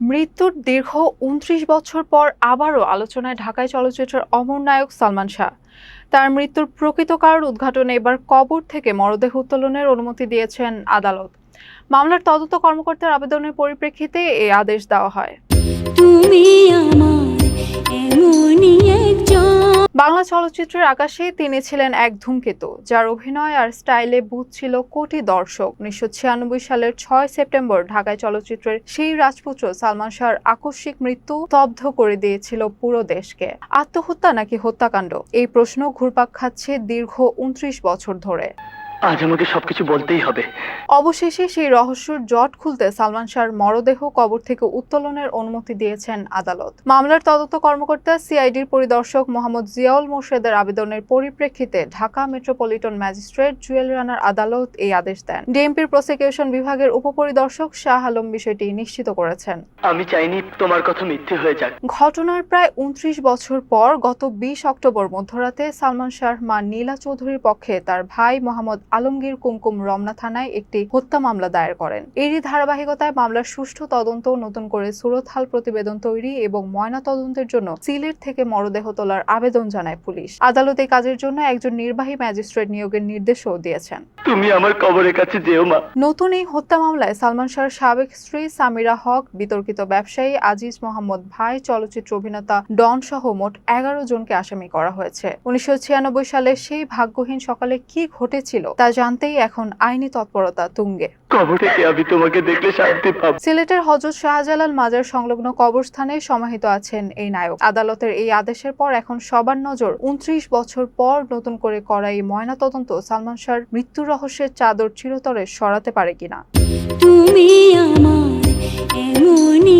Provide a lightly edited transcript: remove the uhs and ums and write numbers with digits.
মৃত্যুর দীর্ঘ ২৯ বছর পর আবারও আলোচনায় ঢাকায় চলচ্চিত্রের অমর নায়ক সালমান শাহ। তার মৃত্যুর প্রকৃত কারণ উদ্ঘাটনে এবার কবর থেকে মরদেহ উত্তোলনের অনুমতি দিয়েছেন আদালত। মামলার তদন্ত কর্মকর্তার আবেদনের পরিপ্রেক্ষিতে এই আদেশ দেওয়া হয়। বাংলা চলচ্চিত্রের আকাশে তিনি ছিলেন এক ধূমকেতু, যার অভিনয় আর স্টাইলে বুঝছিল কোটি দর্শক। ১৯৯৬ সালের ৬ সেপ্টেম্বর ঢাকায় চলচ্চিত্রের সেই রাজপুত্র সালমান শাহর আকস্মিক মৃত্যু স্তব্ধ করে দিয়েছিল পুরো দেশকে। আত্মহত্যা নাকি হত্যাকাণ্ড, এই প্রশ্ন ঘুরপাক খাচ্ছে দীর্ঘ ২৯ বছর ধরে। আজ আমাকে সবকিছু বলতেই হবে। অবশেষে সেই রহস্যের জট খুলতে সালমান শাহর মরদেহ কবর থেকে উত্তোলনের অনুমতি দিয়েছেন আদালত। মামলার তদন্ত কর্মকর্তা সিআইডির পরিদর্শক মোহাম্মদ জিয়াউল মোর্শেদের আবেদনের পরিপ্রেক্ষিতে ঢাকা মেট্রোপলিটন ম্যাজিস্ট্রেট জুয়েল রানার আদালত এই আদেশ দেন। ডিএমপির প্রসিকিউশন বিভাগের উপপরিদর্শক শাহ আলম বিষয়টি নিশ্চিত করেছেন। আমি চাইনি তোমার কথা মিথ্যে হয়ে যাক। ঘটনার প্রায় ২৯ বছর পর গত ২০ অক্টোবর মধ্যরাতে সালমান শাহর মা নীলা চৌধুরীর পক্ষে তার ভাই মোহাম্মদ আলমগীর কুমকুম রমনা থানায় একটি হত্যা মামলা দায়ের করেন। এরই ধারাবাহিকতায় মামলার সুষ্ঠু তদন্ত, নতুন করে সুরতহাল প্রতিবেদন তৈরি এবং ময়না তদন্তের জন্য সিলেট থেকে মরদেহ তোলার আবেদন জানায় পুলিশ। আদালত এই কাজের জন্য একজন নির্বাহী ম্যাজিস্ট্রেট নিয়োগের নির্দেশও দিয়েছেন। তুমি আমার কবরের কাছে যেও মা। নতুন এই হত্যা মামলায় সালমান শাহর সাবেক স্ত্রী সামিরা হক, বিতর্কিত ব্যবসায়ী আজিজ মোহাম্মদ ভাই, চলচ্চিত্র অভিনেতা ডন সহ মোট ১১ জনকে আসামি করা হয়েছে। ১৯৯৬ সালে সেই ভাগ্যহীন সকালে কি ঘটেছিল তা জানতেই এখন আইনি তৎপরতা তুঙ্গে। কবর থেকে আমি তোমাকে দেখলে শান্তি পাব। সিলেটের হযরত শাহজালাল মাজার সংলগ্ন কবরস্থানে সমাহিত আছেন এই নায়ক। আদালতের এই আদেশের পর এখন সবার নজর ২৯ বছর পর নতুন করে করা এই ময়নাতদন্ত সালমান শাহর মৃত্যু রহস্যের চাদর চিরতরে সরাতে পারে কিনা। তুমি আমার এমনই